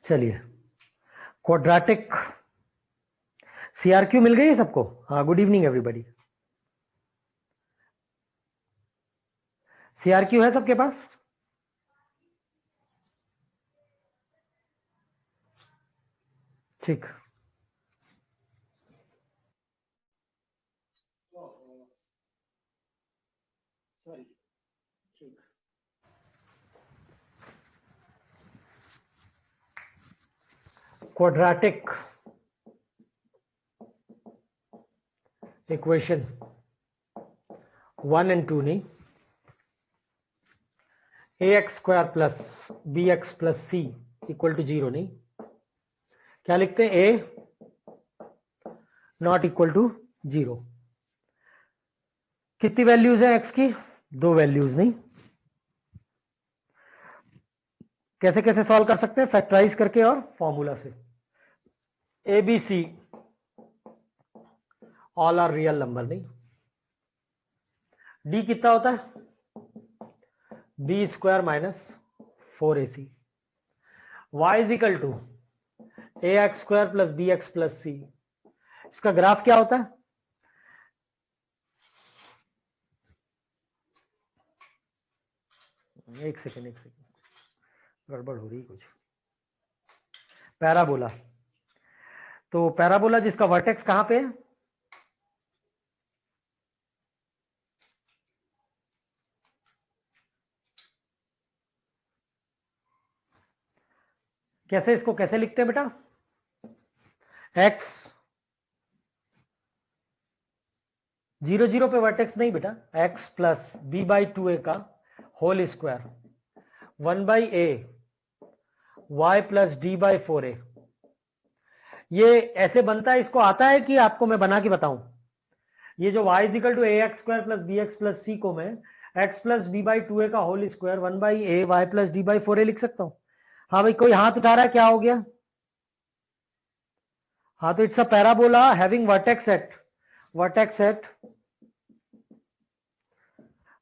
चलिए, क्वाड्रेटिक सीआरक्यू मिल गई है सबको? हाँ, गुड इवनिंग एवरीबॉडी। सीआरक्यू है सबके पास? ठीक। क्वाड्रेटिक इक्वेशन 1 and 2 नहीं, ax² plus bx plus c equal to 0 नहीं, क्या लिखते हैं? a not equal to 0। कितनी वैल्यूज है x की? 2 वैल्यूज नहीं। कैसे कैसे सॉल्व कर सकते हैं? फैक्टराइज करके और फॉर्मूला से। A B C all are real number नहीं। डी कितना होता है? b² minus 4ac। y is equal to ax² plus bx plus c। इसका ग्राफ क्या होता है? एक सेकेंड, गड़बड़ हो रही कुछ। पैराबोला। तो पैराबोला जिसका वर्टेक्स कहां पे है? कैसे, इसको कैसे लिखते हैं बेटा? x 0 0 पे वर्टेक्स नहीं बेटा, x प्लस b/2a का whole square 1/a y plus d/4a। ये ऐसे बनता है, इसको आता है कि आपको मैं बना के बताऊं? ये जो y is equal to ax² plus bx plus c को मैं x प्लस b/2a का whole square 1/a y plus d/4a लिख सकता हूं। हाँ भाई, कोई हाथ उठा रहा है? क्या हो गया? हाँ, तो it's a parabola having vertex at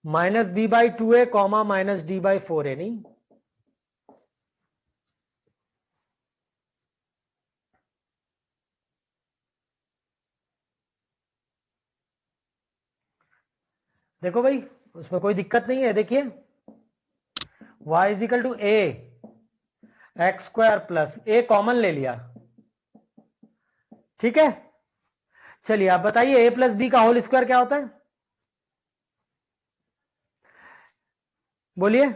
minus b/2a comma minus d/4a नहीं। देखो भाई, उसमें कोई दिक्कत नहीं है। देखिए, y is equal to a x² plus a common ले लिया, ठीक है। चलिए आप बताइए, a प्लस बी का होल स्क्वायर क्या होता है? बोलिए।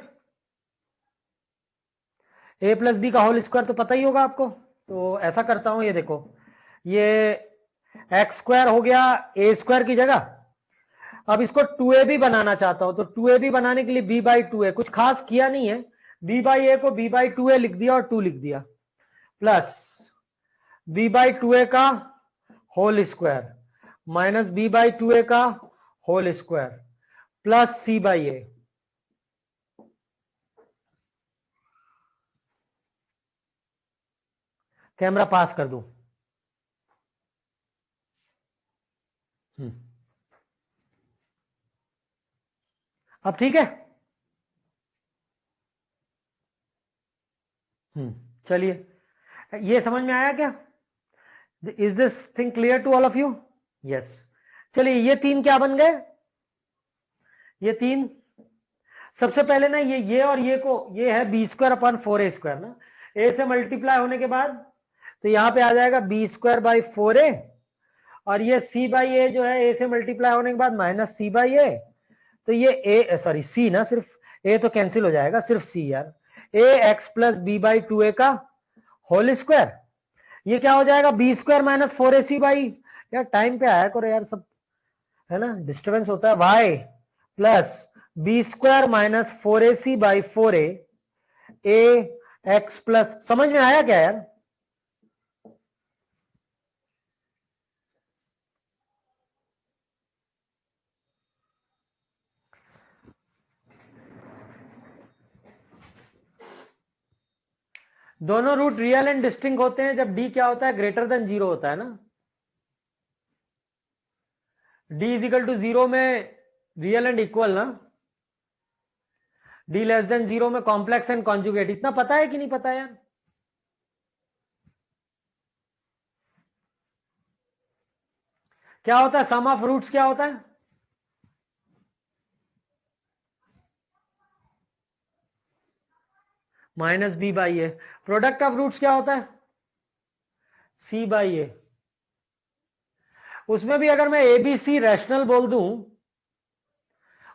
a प्लस बी का होल स्क्वायर तो पता ही होगा आपको। तो ऐसा करता हूं, ये देखो, ये x² हो गया a² की जगह। अब इसको 2a भी बनाना चाहता हूं, तो 2a भी बनाने के लिए b/2a, कुछ खास किया नहीं है, b/a को b/2a लिख दिया और 2 लिख दिया, प्लस b/2a का होल स्क्वायर माइनस b/2a का whole square plus c/a। Camera pass कर दूं? अब ठीक है। चलिए, ये समझ में आया क्या? Is this thing clear to all of you? Yes. चलिए, ये तीन क्या बन गए? ये तीन, सबसे पहले ना, ये और ये को, ये है b²/4a² ना, a से मल्टीप्लाई होने के बाद तो यहां पे आ जाएगा b²/4a, और ये c/a जो है a से मल्टीप्लाई होने के बाद माइनस c/a। तो ये a, सॉरी c ना, सिर्फ a तो कैंसिल हो जाएगा, सिर्फ c यार, ax प्लस b/2a का होल स्क्वायर। ये क्या हो जाएगा? b² माइनस 4ac बाई, यार टाइम पे आया करो यार, सब है ना, डिस्टर्बेंस होता है। y plus b² minus 4ac/4a a x plus, समझ में आया क्या यार? दोनों रूट रियल एंड डिस्टिंक्ट होते हैं जब d क्या होता है? ग्रेटर देन 0 होता है ना। d इज इक्वल टू 0 में रियल एंड इक्वल ना, d लेस देन 0 में कॉम्प्लेक्स एंड कॉन्जुगेट। इतना पता है कि नहीं पता यार? क्या होता है सम ऑफ रूट्स, क्या होता है? Minus B by A. Product of roots क्या होता है? C by A. उसमें भी अगर मैं ए बी सी रैशनल बोल दूं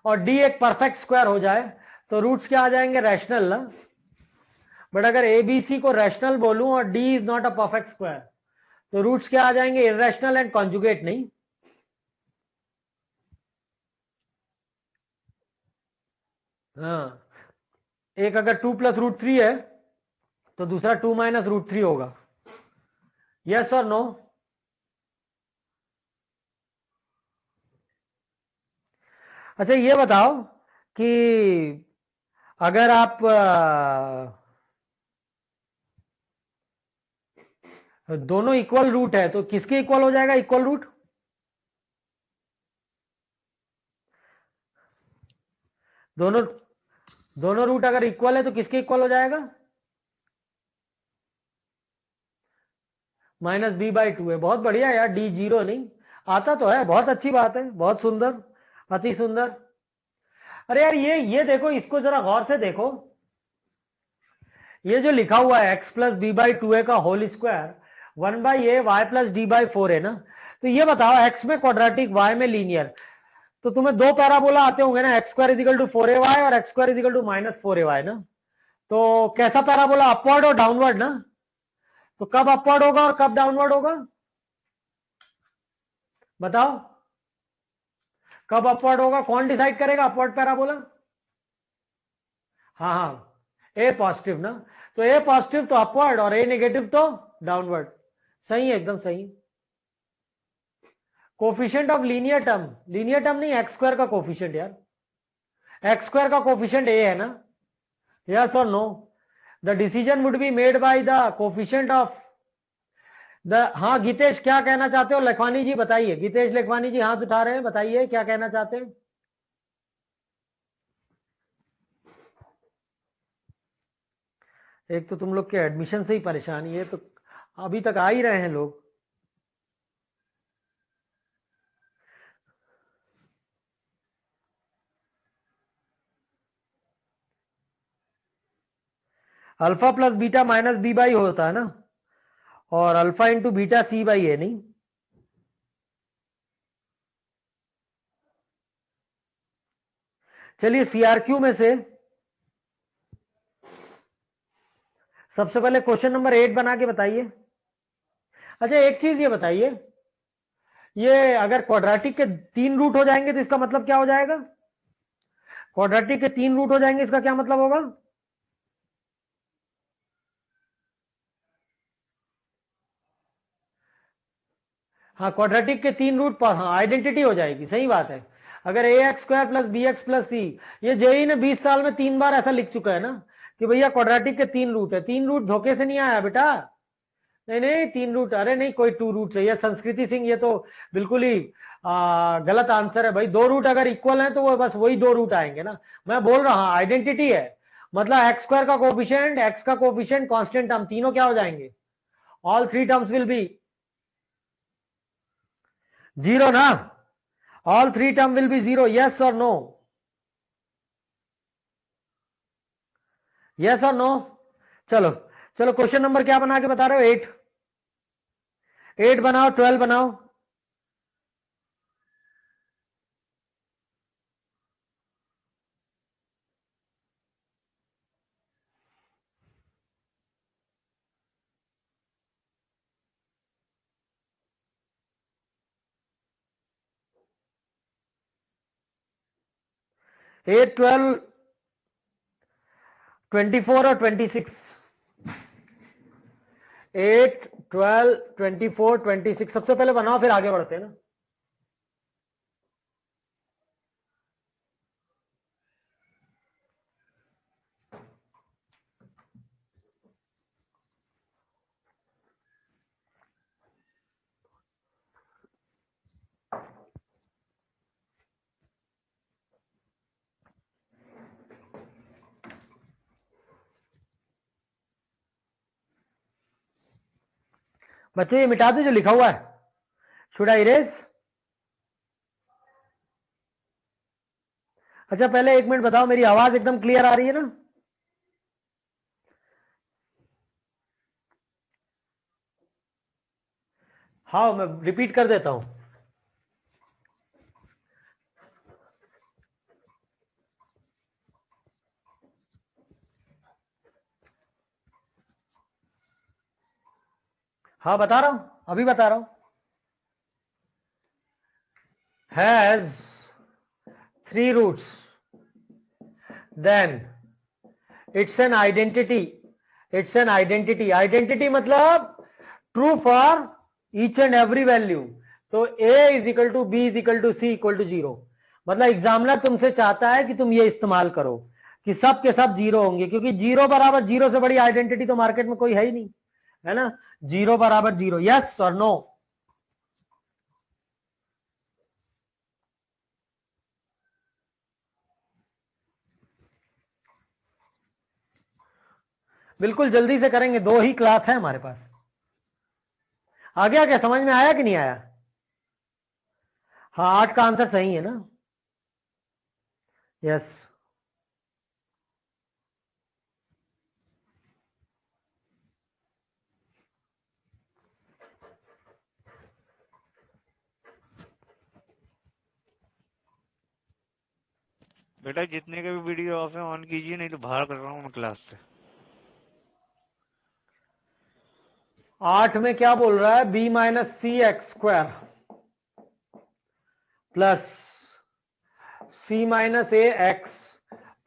और डी एक परफेक्ट स्क्वायर हो जाए तो रूट्स क्या आ जाएंगे? रैशनल ना। बट अगर ए बी सी को रैशनल बोलूं और D is not a perfect square तो रूट्स क्या आ जाएंगे? Irrational and conjugate. नहीं, हाँ, एक अगर 2 + √3 है तो दूसरा 2 - √3 होगा। यस और नो? अच्छा ये बताओ कि अगर आप दोनों इक्वल रूट है तो किसके इक्वल हो जाएगा इक्वल रूट? दोनों दोनों रूट अगर इक्वल है तो किसके इक्वल हो जाएगा? -b/2 है। बहुत बढ़िया यार, डी जीरो नहीं आता तो है, बहुत अच्छी बात है, बहुत सुंदर, अति सुंदर। अरे यार ये देखो, इसको जरा गौर से देखो। ये जो लिखा हुआ है x+b/2a का होल स्क्वायर 1/a y+d/4 है ना। तो ये बताओ x में क्वाड्रेटिक, y में लीनियर, तो तुम्हें दो पैराबोला आते होंगे ना, x² = 4ay और x² = -4ay ना। तो कैसा पैराबोला? अपवर्ड और डाउनवर्ड ना। तो कब अपवर्ड होगा और कब डाउनवर्ड होगा? बताओ, कब अपवर्ड होगा? कौन डिसाइड करेगा अपवर्ड पैराबोला? हाँ हाँ, ए पॉजिटिव ना। तो ए पॉजिटिव तो अपवर्ड और ए नेगेटिव तो डाउनवर्ड। सही है, एकदम सही। Coefficient of linear term, linear term नहीं, x² का कोफिशिएंट यार, x² का कोफिशिएंट ए है ना। यस और no? The decision would be made by the coefficient of the. हाँ गीतेश, क्या कहना चाहते हो? लखवानी जी बताइए, गीतेश लखवानी जी हाथ उठा रहे हैं, बताइए क्या कहना चाहते हैं। एक तो तुम लोग के एडमिशन से ही परेशानी है, तो अभी तक आ ही रहे हैं लोग। Alpha plus beta minus B by होता है ना, और alpha into beta C by है। नहीं, चलिए सीआरक्यू में से सबसे पहले क्वेश्चन नंबर 8 बना के बताइए। अच्छा एक चीज ये बताइए, ये अगर क्वाड्रेटिक के 3 रूट हो जाएंगे तो इसका मतलब क्या हो जाएगा? क्वाड्रेटिक के 3 रूट हो जाएंगे, इसका क्या मतलब होगा? हाँ, क्वाड्रेटिक के 3 रूट, हाँ आइडेंटिटी हो जाएगी, सही बात है। अगर ax² + bx+c, ये जेई ने 20 साल में 3 बार ऐसा लिख चुका है ना कि भैया क्वाड्रेटिक के 3 रूट है। 3 रूट धोखे से नहीं आया बेटा, नहीं नहीं 3 रूट, अरे नहीं कोई 2 रूट है। ये संस्कृति सिंह, ये तो बिल्कुल ही गलत आंसर है भाई। 2 रूट अगर इक्वल है तो वो बस वही 2 रूट आएंगे ना। मैं बोल रहा हूं आइडेंटिटी है, मतलब x² का कोफिशिएंट, x का कोफिशिएंट, कांस्टेंट टर्म, तीनों क्या हो जाएंगे? All 3 terms will be zero ना। All 3 term will be zero. Yes और नो? यस और नो? चलो चलो, क्वेश्चन नंबर क्या बना के बता रहे हो? 8। 8 बनाओ, 12 बनाओ। 8, 12, 24 और 26। 8, 12, 24, 26 सबसे पहले बनाओ, फिर आगे बढ़ते हैं ना। बच्चे ये मिटा दो जो लिखा हुआ है। Should I erase? अच्छा पहले 1 मिनट बताओ, मेरी आवाज एकदम क्लियर आ रही है ना? हाँ, मैं रिपीट कर देता हूं। हाँ बता रहा हूं, अभी बता रहा हूं। Has 3 roots, then it's an identity. It's an identity. Identity मतलब true for each and every value. तो a is equal to B is equal to C equal to 0। मतलब एग्जामिनर तुमसे चाहता है कि तुम ये इस्तेमाल करो कि सब के सब 0 होंगे, क्योंकि 0 बराबर 0 से बड़ी आइडेंटिटी तो मार्केट में कोई है ही नहीं, है ना? 0 बराबर 0, यस और नो? बिल्कुल जल्दी से करेंगे, 2 ही क्लास है हमारे पास। आ गया क्या? समझ में आया कि नहीं आया? हाँ, 8 का आंसर सही है ना? यस। बेटा जितने का भी वीडियो ऑफ है ऑन कीजिए, नहीं तो बाहर कर रहा हूँ मैं क्लास से। 8 में क्या बोल रहा है? b minus C X square plus C minus A X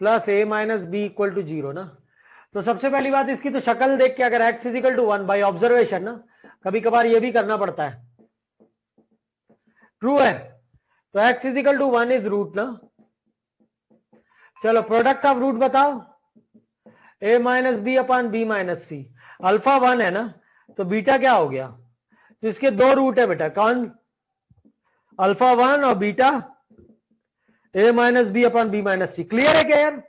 plus A minus B equal to 0 ना? तो सबसे पहली बात इसकी तो शक्ल देख के, अगर x is equal to 1 by observation ना, कभी कभार ये भी करना पड़ता है, ट्रू है? तो x is equal to 1 is root ना। चलो प्रोडक्ट ऑफ रूट बताओ। a minus B upon B minus C. Alpha 1 है ना, तो बीटा क्या हो गया? तो इसके 2 रूट है बेटा, कौन? अल्फा 1 और beta a minus B upon B minus C. Clear है क्या यार?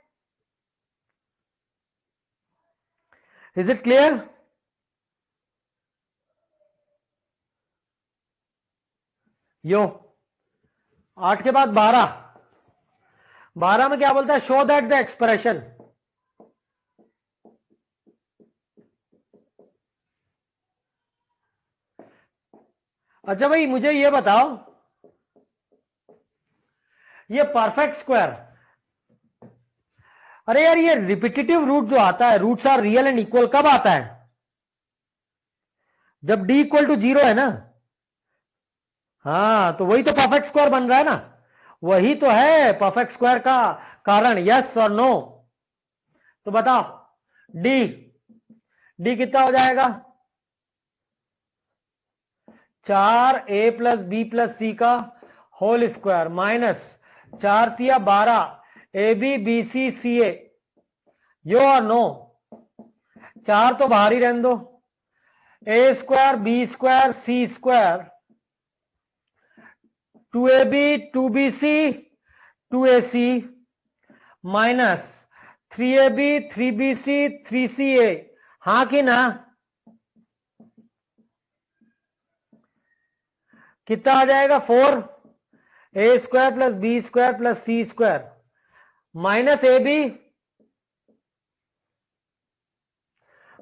Is it clear? यो 8 के बाद 12। 12 में क्या बोलता है? Show that the expression. अच्छा भाई मुझे ये बताओ, ये परफेक्ट स्क्वायर, अरे यार ये रिपीटेटिव रूट जो आता है, roots are real and equal, कब आता है? जब d इक्वल टू 0 है ना। हाँ, तो वही तो परफेक्ट स्क्वायर बन रहा है ना, वही तो है परफेक्ट स्क्वायर का कारण। यस और नो? तो बताओ d, d कितना हो जाएगा? 4a plus B plus C का होल स्क्वायर माइनस 4 तिया 12 ए बी बी सी सी ए। यो और नो? 4 तो बाहर ही रहने दो। A square B square C square 2ab 2bc 2ac minus 3ab 3bc 3ca। हाँ कि ना? कितना आ जाएगा? 4 A square plus B square plus C square minus A B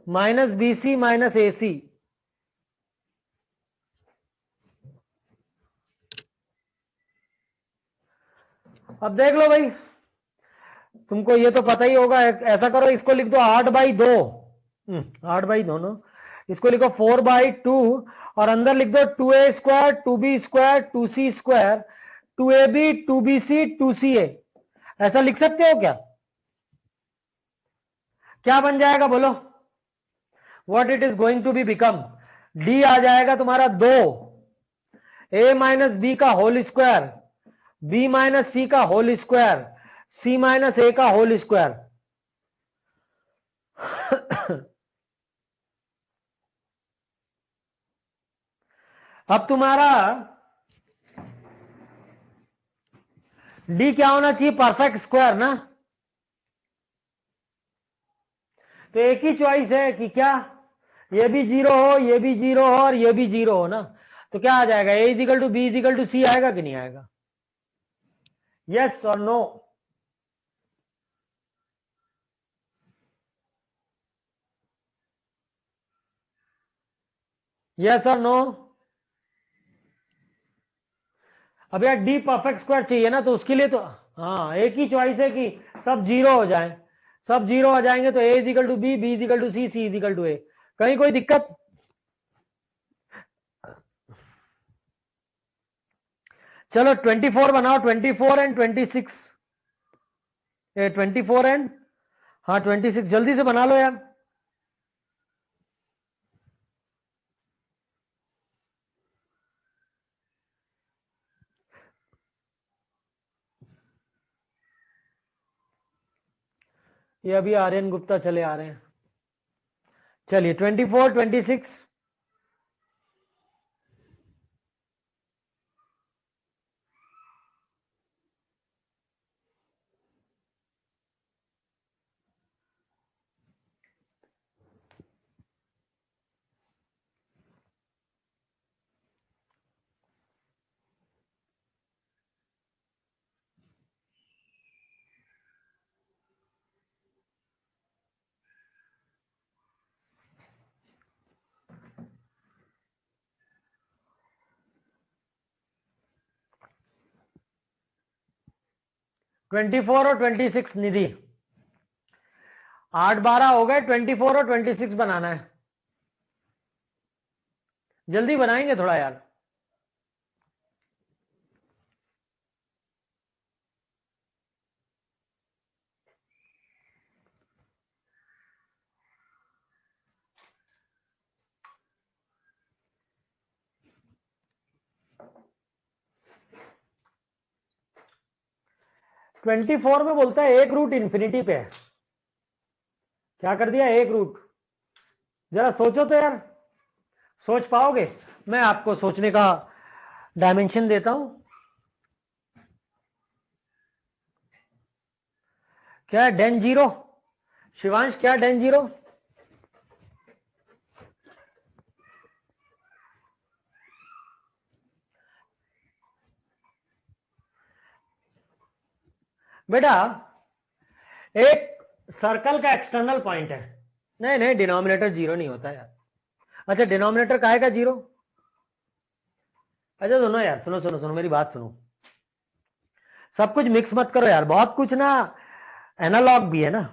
minus B C minus A C. अब देख लो भाई, तुमको ये तो पता ही होगा। ऐसा करो, इसको लिख दो 8/2। 8/2 नो, इसको लिखो 4/2 और अंदर लिख दो 2a square 2b square 2c square 2ab 2bc 2ca। ऐसा लिख सकते हो क्या? क्या बन जाएगा बोलो? What it is going to be become? D आ जाएगा तुम्हारा 2 a माइनस बी का whole square b minus C का whole square c minus A का होल स्क्वायर। अब तुम्हारा डी क्या होना चाहिए? परफेक्ट स्क्वायर ना। तो एक ही चॉइस है कि क्या ये भी 0 हो, ये भी 0 हो और ये भी 0 हो ना। तो क्या आ जाएगा? A equal to B equal to C आएगा कि नहीं आएगा? यस और नो? यस और नो? अब यार डी परफेक्ट स्क्वायर चाहिए ना, तो उसके लिए तो हाँ एक ही चॉइस है कि सब जीरो हो जाए। सब जीरो हो जाएंगे तो A is equal to B, B is equal to C, C is equal to A. कहीं कोई दिक्कत? चलो 24 बनाओ, 24 एंड 26, 24 एंड हाँ 26 जल्दी से बना लो यार। ये अभी आर्यन गुप्ता चले आ रहे हैं। चलिए 24, 26। ट्वेंटी फोर और 26 निधि, 8-12 हो गए, 24 और 26 बनाना है। जल्दी बनाएंगे थोड़ा यार। ट्वेंटी फोर में बोलता है एक रूट इंफिनिटी पे है। क्या कर दिया? एक रूट। जरा सोचो तो यार, सोच पाओगे? मैं आपको सोचने का डायमेंशन देता हूं। क्या है डेन जीरो? शिवांश क्या डेन जीरो? बेटा एक सर्कल का एक्सटर्नल पॉइंट है। नहीं नहीं, डिनोमिनेटर जीरो नहीं होता यार। अच्छा डिनोमिनेटर काहे का जीरो? अच्छा सुनो यार, सुनो सुनो सुनो मेरी बात सुनो। सब कुछ मिक्स मत करो यार, बहुत कुछ ना एनालॉग भी है ना।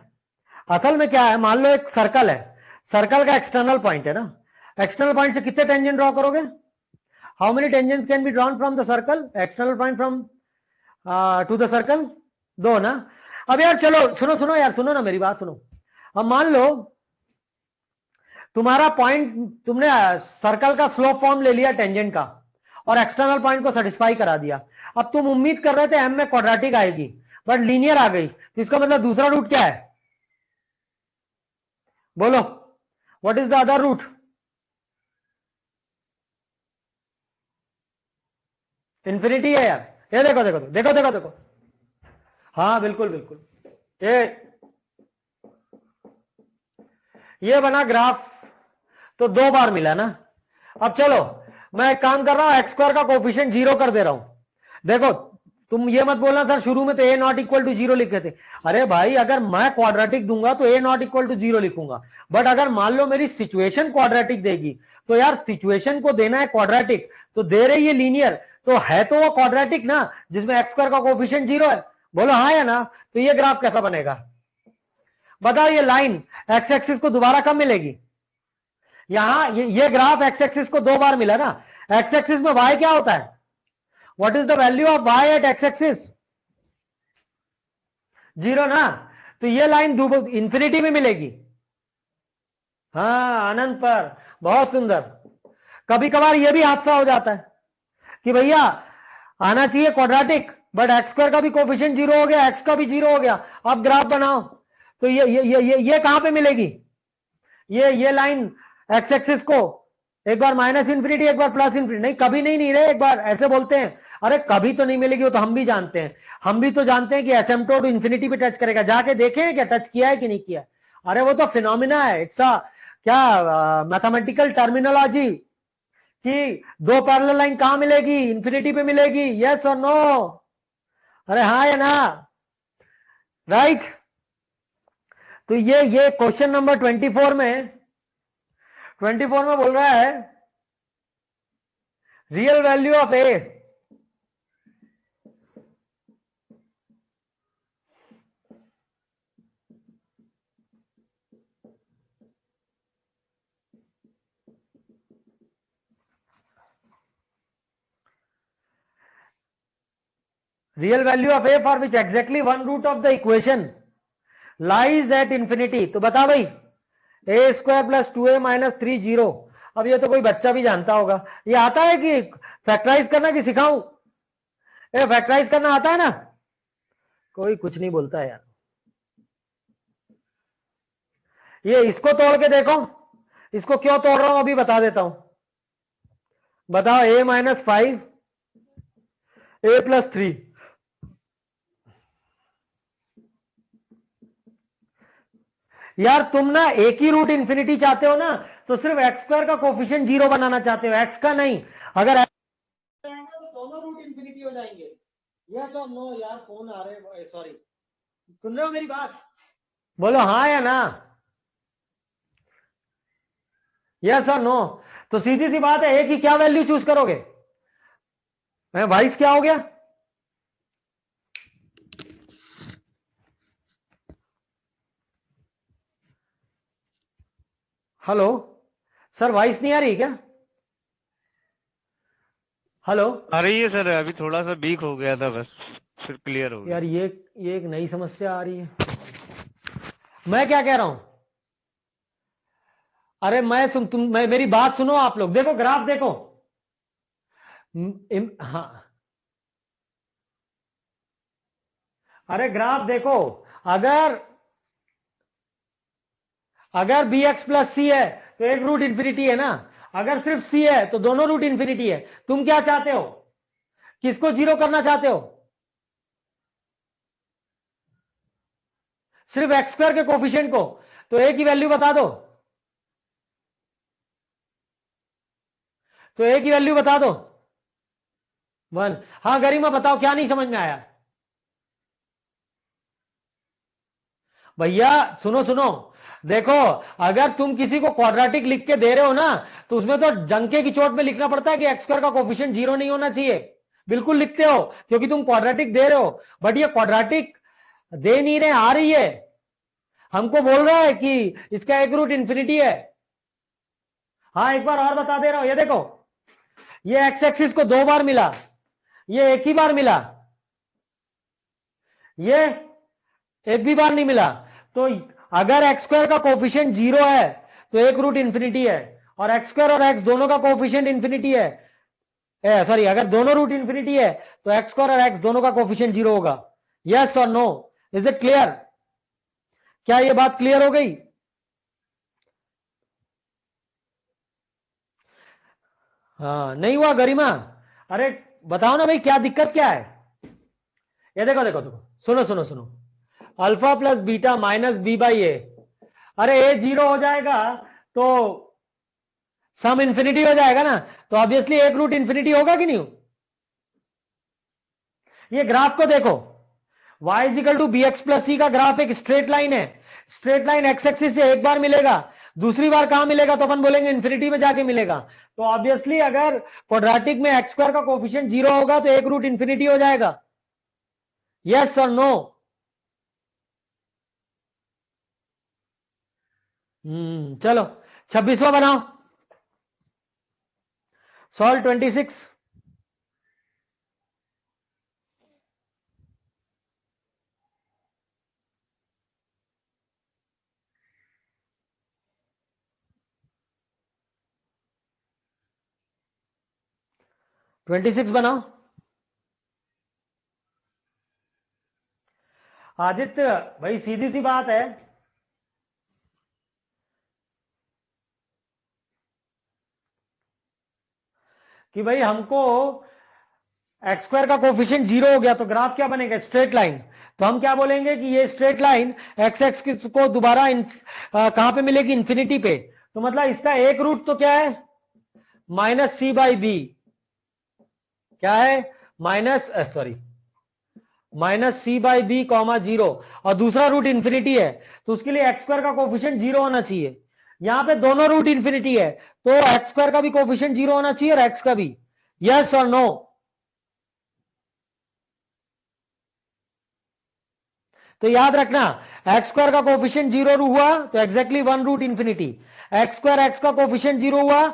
असल में क्या है, मान लो एक सर्कल है, सर्कल का एक्सटर्नल पॉइंट है ना। एक्सटर्नल पॉइंट से कितने टेंजेंट ड्रॉ करोगे? How many tangents can be drawn from the circle? External point from to the circle? दो ना। अब यार चलो सुनो सुनो यार, सुनो ना मेरी बात सुनो। अब मान लो तुम्हारा पॉइंट, तुमने सर्कल का स्लोप फॉर्म ले लिया टेंजेंट का और एक्सटर्नल पॉइंट को सेटिस्फाई करा दिया। अब तुम उम्मीद कर रहे थे एम में क्वाड्रेटिक आएगी, बट लीनियर आ गई, तो इसका मतलब दूसरा रूट क्या है? बोलो, what is the other root? Infinity है यार। ये देखो देखो देखो देखो देखो। हाँ बिल्कुल बिल्कुल। ये बना ग्राफ, तो दो बार मिला ना। अब चलो मैं एक काम कर रहा हूं, एक्स स्क्वायर का कोफिशिएंट जीरो कर दे रहा हूं। देखो तुम ये मत बोलना सर शुरू में तो ए नॉट इक्वल टू जीरो लिखे थे। अरे भाई अगर मैं क्वाड्रेटिक दूंगा तो ए नॉट इक्वल टू जीरो लिखूंगा, बट अगर मान लो मेरी सिचुएशन क्वाड्रेटिक देगी, तो यार सिचुएशन को देना है क्वाड्रेटिक, तो दे रही है लीनियर, तो है तो वो क्वाड्रेटिक ना, जिसमें एक्स स्क्वायर का कोफिशिएंट जीरो है। बोलो हाँ या ना? तो ये ग्राफ कैसा बनेगा बताओ? ये लाइन एक्स एक्सिस को दोबारा कब मिलेगी? यहां ये ग्राफ एक्स एक्सिस को दो बार मिला ना। एक्स एक्सिस में वाई क्या होता है? What is the value of Y at X axis? Zero ना। तो ये लाइन इंफिनिटी में मिलेगी। हाँ अनंत पर। बहुत सुंदर। कभी कभार ये भी हादसा हो जाता है कि भैया आना चाहिए क्वाड्रेटिक, बट एक्स स्क्वायर का भी कोफिशिएंट जीरो हो गया, एक्स का भी जीरो हो गया। अब ग्राफ बनाओ तो ये कहां पे मिलेगी? ये लाइन एक्स एक्सिस को एक बार माइनस इंफिनिटी एक बार प्लस इंफिनिटी, नहीं कभी नहीं, नहीं रहे, एक बार ऐसे बोलते हैं। अरे कभी तो नहीं मिलेगी, वो तो हम भी जानते हैं। हम भी तो जानते हैं कि एसिम्पटोट इंफिनिटी पे टच करेगा, जाके देखें क्या टच किया है कि नहीं किया। अरे वो तो फिनोमिना है, इट्स क्या मैथमेटिकल टर्मिनोलॉजी कि दो पैरेलल लाइन कहां मिलेगी? इंफिनिटी पे मिलेगी। यस और नो? अरे हाँ या ना? राइट। तो ये क्वेश्चन नंबर 24 में बोल रहा है real value of A, real value of A for which exactly one root of the equation lies at infinity. तो बता भाई, A square plus 2a minus 3 zero. अब ये तो कोई बच्चा भी जानता होगा। ये आता है कि फैक्टराइज करना कि सिखाऊं? ये फैक्टराइज करना आता है ना? कोई कुछ नहीं बोलता है यार। ये इसको तोड़ के देखो, इसको क्यों तोड़ रहा हूं अभी बता देता हूं। बताओ, a माइनस 5 a प्लस 3, यार तुम ना एक ही रूट इंफिनिटी चाहते हो ना, तो सिर्फ एक्स स्क्वायर का कोफिशिएंट 0 बनाना चाहते हो, एक्स का नहीं। अगर तो दोनों रूट इंफिनिटी हो जाएंगे। यस और नो? यार फोन आ रहे, सॉरी, सुन रहे हो मेरी बात? बोलो हाँ या ना, यस और नो। तो सीधी सी बात है, ए की क्या वैल्यू चूज करोगे? वाइस क्या हो गया? हेलो सर, वॉइस नहीं आ रही क्या? हेलो। आ रही है सर, अभी थोड़ा सा वीक हो गया था, बस फिर क्लियर हो गया। यार ये एक नई समस्या आ रही है। मैं क्या कह रहा हूं? अरे मैं मेरी बात सुनो, आप लोग देखो, ग्राफ देखो। हाँ, अरे ग्राफ देखो। अगर अगर बी एक्स प्लस सी है तो एक रूट इंफिनिटी है ना। अगर सिर्फ सी है तो दोनों रूट इंफिनिटी है। तुम क्या चाहते हो? किसको 0 करना चाहते हो? सिर्फ एक्स स्क्वायर के कोफिशिएंट को। तो ए की वैल्यू बता दो, तो ए की वैल्यू बता दो 1। हाँ गरिमा बताओ, क्या नहीं समझ में आया? भैया सुनो सुनो, देखो, अगर तुम किसी को क्वाड्रेटिक लिख के दे रहे हो ना, तो उसमें तो डंके की चोट में लिखना पड़ता है कि एक्स स्क्वायर का कोफिशिएंट 0 नहीं होना चाहिए। बिल्कुल लिखते हो, क्योंकि तुम क्वाड्रेटिक दे रहे हो। बट ये क्वाड्रेटिक दे नहीं रहे, आ रही है, हमको बोल रहा है कि इसका एक रूट इंफिनिटी है। हाँ एक बार और बता दे रहा हूं, ये देखो, ये एक्स एक्सिस को 2 बार मिला, ये एक ही बार मिला, ये एक भी बार नहीं मिला। तो अगर एक्स स्क्वायर का कोफिशिएंट 0 है तो एक रूट इंफिनिटी है, और एक्स स्क्वायर और एक्स दोनों का कोफिशिएंट इंफिनिटी है, सॉरी, अगर दोनों रूट इंफिनिटी है तो एक्स स्क्वायर और एक्स दोनों का कोफिशिएंट 0 होगा। यस और नो? Is it clear? क्या ये बात क्लियर हो गई? हाँ नहीं हुआ गरिमा? अरे बताओ ना भाई, क्या दिक्कत क्या है? ये देखो देखो देखो, सुनो सुनो सुनो, alpha plus beta minus B by A. अरे ए 0 हो जाएगा तो सम इंफिनिटी हो जाएगा ना, तो ऑब्वियसली एक रूट इंफिनिटी होगा कि नहीं? ये ग्राफ को देखो, y equal to B X plus C का ग्राफ एक स्ट्रेट लाइन है। स्ट्रेट लाइन एक्स एक्सिस से एक बार मिलेगा, दूसरी बार कहां मिलेगा तो अपन बोलेंगे इंफिनिटी में जाके मिलेगा। तो ऑब्वियसली अगर क्वाड्रेटिक में एक्स स्क्वायर का कोफिशिएंट 0 होगा तो एक रूट इंफिनिटी हो जाएगा। यस और नो? चलो 26वां बनाओ, सॉल्व 26। बनाओ। आदित्य भाई सीधी सी बात है, कि भाई हमको एक्स स्क्वायर का कोफिशिएंट 0 हो गया तो ग्राफ क्या बनेगा? Straight line. तो हम क्या बोलेंगे कि ये स्ट्रेट लाइन एक्स एक्स को दोबारा कहां पे मिलेगी? इंफिनिटी पे। तो मतलब इसका एक रूट तो क्या है? Minus C by B. क्या है? Minus C by B comma 0, और दूसरा रूट इंफिनिटी है, तो उसके लिए एक्स स्क्वायर का कोफिशिएंट 0 होना चाहिए। यहां पे दोनों रूट इंफिनिटी है, तो एक्स स्क्वायर का भी कोफिशिएंट 0 होना चाहिए और एक्स का भी। यस और नो? तो याद रखना, एक्स स्क्वायर का कोफिशिएंट 0 हुआ तो एग्जैक्टली 1√इंफिनिटी, एक्स स्क्वायर एक्स का कोफिशिएंट 0 हुआ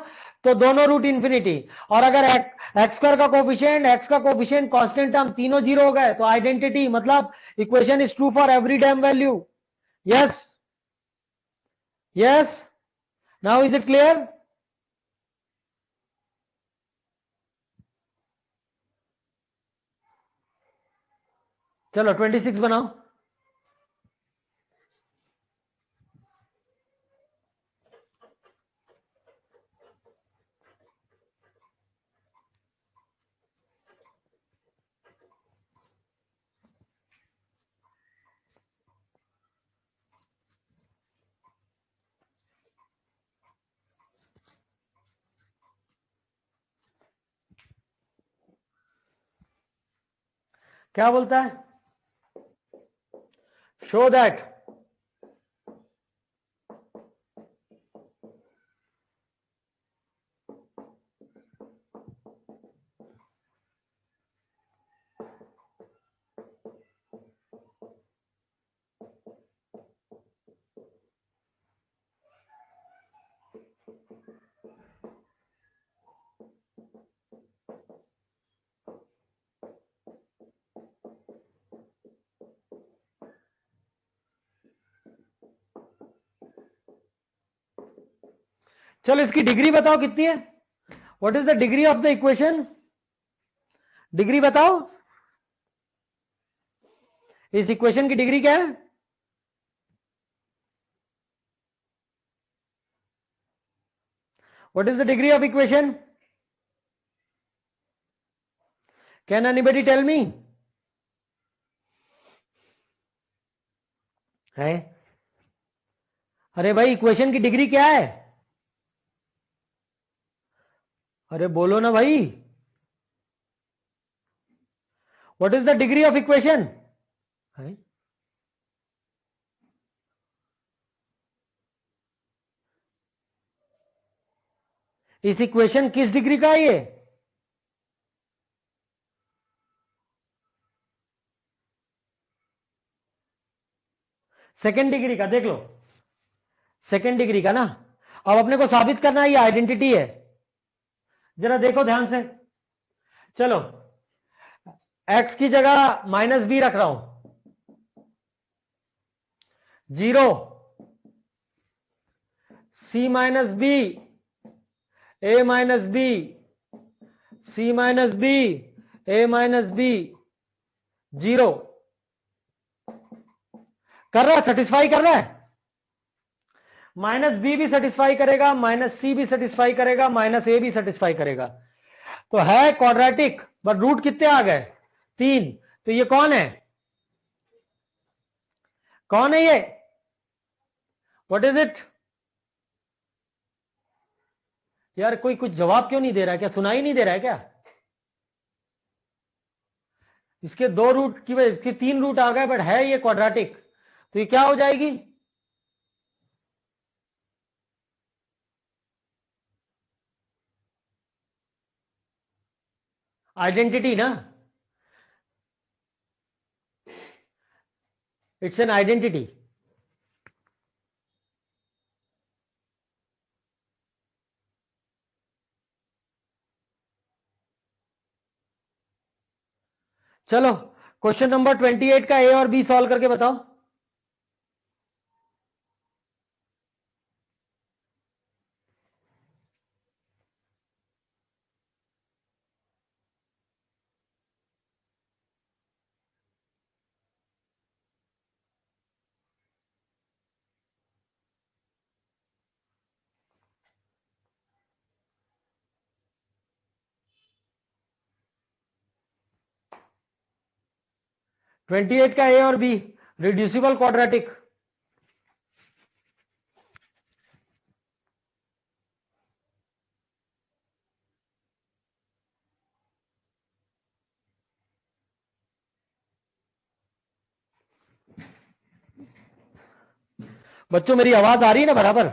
तो दोनों रूट इंफिनिटी, और अगर एक्स स्क्वायर का कोफिशिएंट एक्स का कोफिशिएंट कांस्टेंट टर्म तीनों 0 हो गए तो आइडेंटिटी, मतलब equation is true for every dam value. Yes yes. Now is it clear? चलो 26 बनाओ. क्या बोलता है? शो दैट चलो इसकी डिग्री बताओ कितनी है? What is the degree of the equation? Degree बताओ, इस इक्वेशन की डिग्री क्या है? What is the degree of equation? Can anybody tell me? है? अरे भाई इक्वेशन की डिग्री क्या है? अरे बोलो ना भाई. What is the degree of equation? इस इक्वेशन किस डिग्री का है ये? सेकेंड डिग्री का. देख लो, सेकेंड डिग्री का ना. अब अपने को साबित करना है ये आइडेंटिटी है. जरा देखो ध्यान से. चलो x की जगह -b रख रहा हूं. 0 c minus B, a minus B, c minus B, a minus B, 0 कर रहा है, सेटिस्फाई कर रहा है. -b भी सेटिस्फाई करेगा, -c भी सेटिस्फाई करेगा, -a भी सेटिस्फाई करेगा. तो है क्वाड्रेटिक, बट रूट कितने आ गए? 3. तो ये कौन है? कौन है ये? What is it? यार कोई कुछ जवाब क्यों नहीं दे रहा है? क्या सुनाई नहीं दे रहा है क्या? इसके 2 रूट की वजह, इसके 3 रूट आ गए, बट है ये क्वाड्रेटिक. तो ये क्या हो जाएगी? आइडेंटिटी ना. It's an identity. चलो क्वेश्चन नंबर 28 का ए और बी सॉल्व करके बताओ. ट्वेंटी एट का ए और बी, रिड्यूसिबल क्वाड्रेटिक. बच्चों मेरी आवाज आ रही है ना बराबर?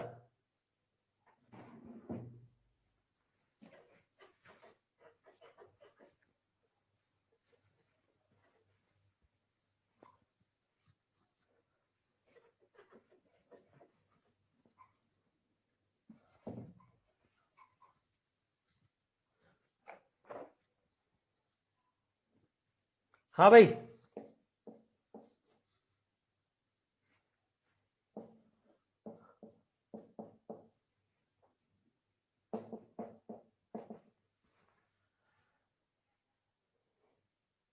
हाँ भाई,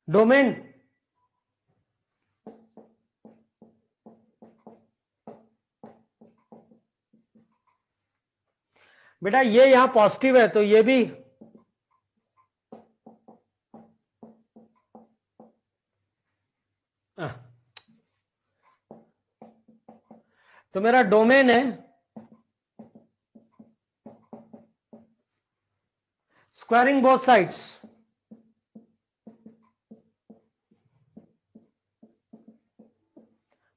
डोमेन बेटा ये यहां पॉजिटिव है तो ये भी तो मेरा डोमेन है स्क्वायरिंग बोथ साइड्स,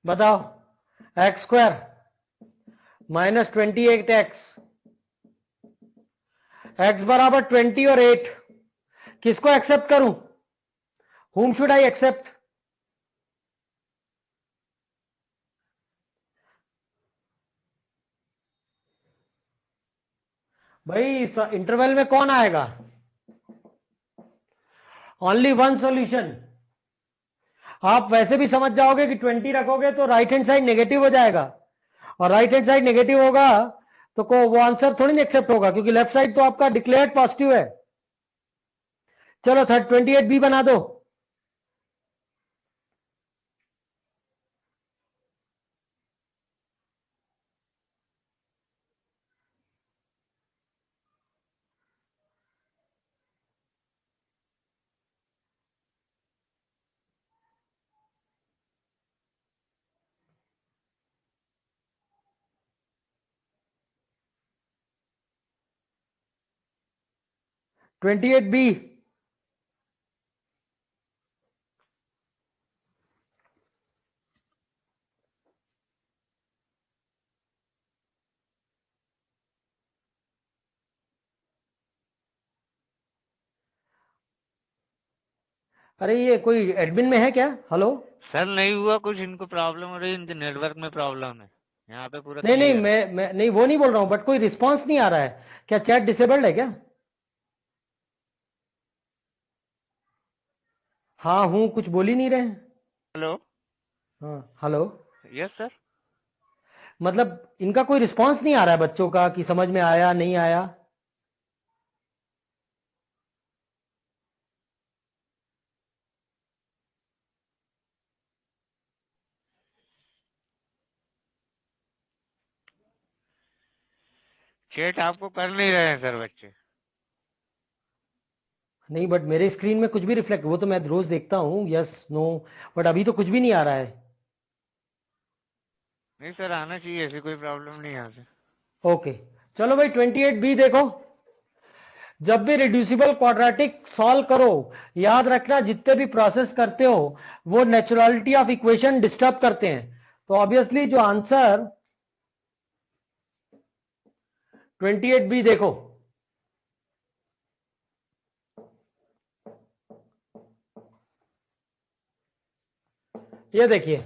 बताओ x square minus 28x, x बराबर 20 और 8, किसको एक्सेप्ट करूं? whom should I accept? भाई इस इंटरवल में कौन आएगा? Only one solution. आप वैसे भी समझ जाओगे कि 20 रखोगे तो राइट हैंड साइड नेगेटिव हो जाएगा, और राइट हैंड साइड नेगेटिव होगा तो वो आंसर थोड़ी ना एक्सेप्ट होगा, क्योंकि लेफ्ट साइड तो आपका डिक्लेयर्ड पॉजिटिव है। चलो 28 भी बना दो। ट्वेंटी एट बी, अरे ये कोई एडमिन में है क्या? हेलो। सर नहीं हुआ कुछ, इनको प्रॉब्लम हो रही है, इनके नेटवर्क में प्रॉब्लम है। यहाँ पे पूरा नहीं नहीं, क्लियर है। मैं नहीं, वो नहीं बोल रहा हूं, बट कोई रिस्पांस नहीं आ रहा है। क्या चैट डिसेबल्ड है क्या? हाँ हूं, कुछ बोल ही नहीं रहे हैं। हेलो। हाँ हेलो। Yes sir. मतलब इनका कोई रिस्पांस नहीं आ रहा है बच्चों का कि समझ में आया नहीं आया। चेट आपको कर नहीं रहे हैं सर बच्चे। नहीं बट मेरे स्क्रीन में कुछ भी रिफ्लेक्ट, वो तो मैं रोज देखता हूँ, यस नो, बट अभी तो कुछ भी नहीं आ रहा है। नहीं सर, आना चाहिए, ऐसी कोई प्रॉब्लम नहीं यहाँ से। ओके, चलो भाई 28 बी देखो। जब भी रिड्यूसिबल क्वाड्रेटिक सॉल्व करो, याद रखना जितने भी प्रोसेस करते हो वो नेचुरलिटी ऑफ इक्वेशन डिस्टर्ब करते हैं। तो ऑब्वियसली जो आंसर 28 बी देखो, ये देखिए,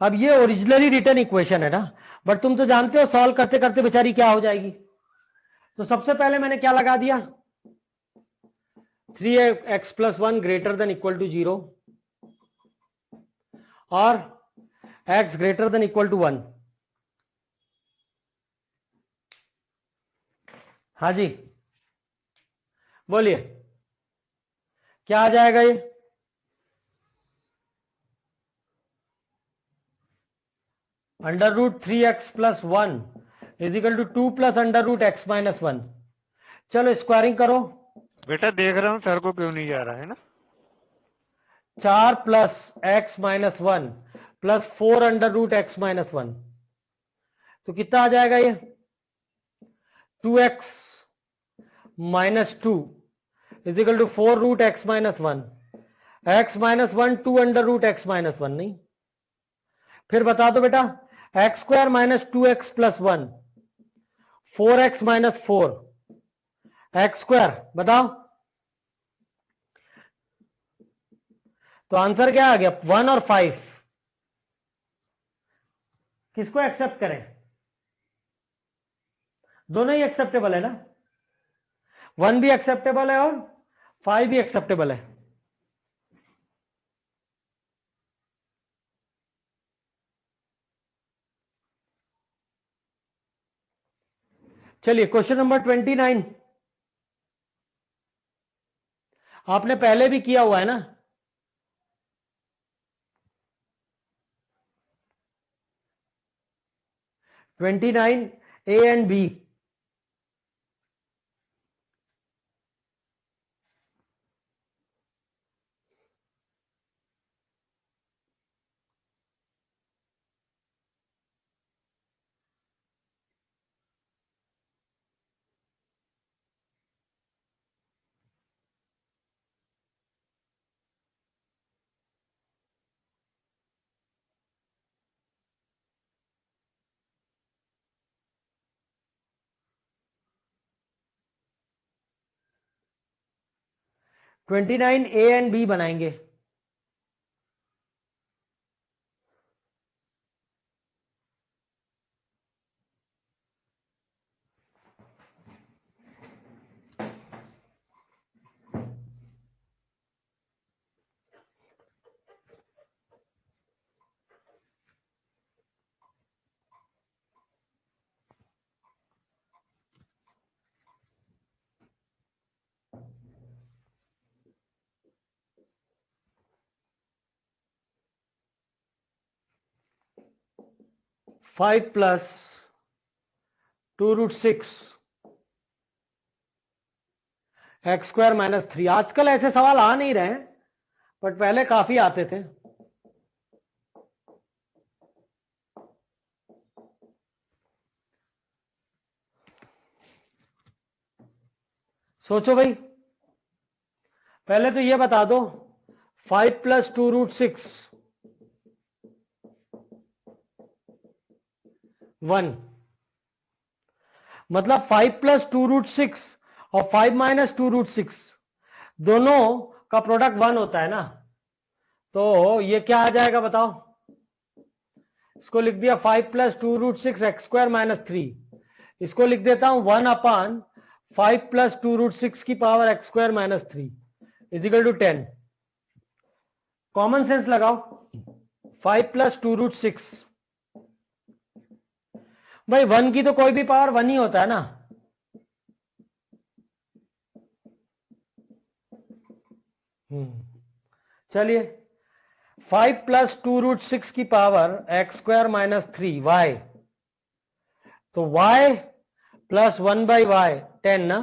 अब ये ओरिजिनली रिटर्न इक्वेशन है ना, बट तुम तो जानते हो सॉल्व करते करते बेचारी क्या हो जाएगी। तो सबसे पहले मैंने क्या लगा दिया, 3x+1 greater than equal to 0 और x greater than equal to 1। हाँ जी बोलिए, क्या आ जाएगा ये? √3x+1 is equal to 2 plus √x-1। चलो स्क्वायरिंग करो, बेटा देख रहा हूँ सर को क्यों नहीं जा रहा है ना। 4 प्लस x-1 प्लस 4 √x-1, तो कितना आ जाएगा ये? 2x minus 2 is equal to 4 √x-1, x-1 2 √x-1, नहीं? फिर बता दो बेटा, x square minus 2x+1, 4x-4, x square, बताओ। तो आंसर क्या आ गया? 1 और 5। किसको एक्सेप्ट करें? दोनों ही एक्सेप्टेबल है ना, 1 भी एक्सेप्टेबल है और 5 भी एक्सेप्टेबल है। चलिए क्वेश्चन नंबर 29, आपने पहले भी किया हुआ है ना। (29) A and B, (29) A and B बनाएंगे। Five plus 2√6 x² - 3। आजकल ऐसे सवाल आ नहीं रहे हैं, बट पहले काफी आते थे। सोचो भाई, पहले तो ये बता दो 5 प्लस 2√6 1, मतलब 5 प्लस 2√6 और 5 माइनस 2√6 दोनों का प्रोडक्ट 1 होता है ना। तो ये क्या आ जाएगा बताओ। इसको लिख दिया 5 प्लस 2√6 x² - 3। इसको लिख देता हूं 1/5 प्लस 2√6 की power x² - 3 equal to 10। Common sense लगाओ। 5 प्लस 2√6, भाई 1 की तो कोई भी पावर 1 ही होता है ना। चलिए 5 प्लस 2√6 की पावर x² - 3 y, तो y प्लस 1/y 10 ना।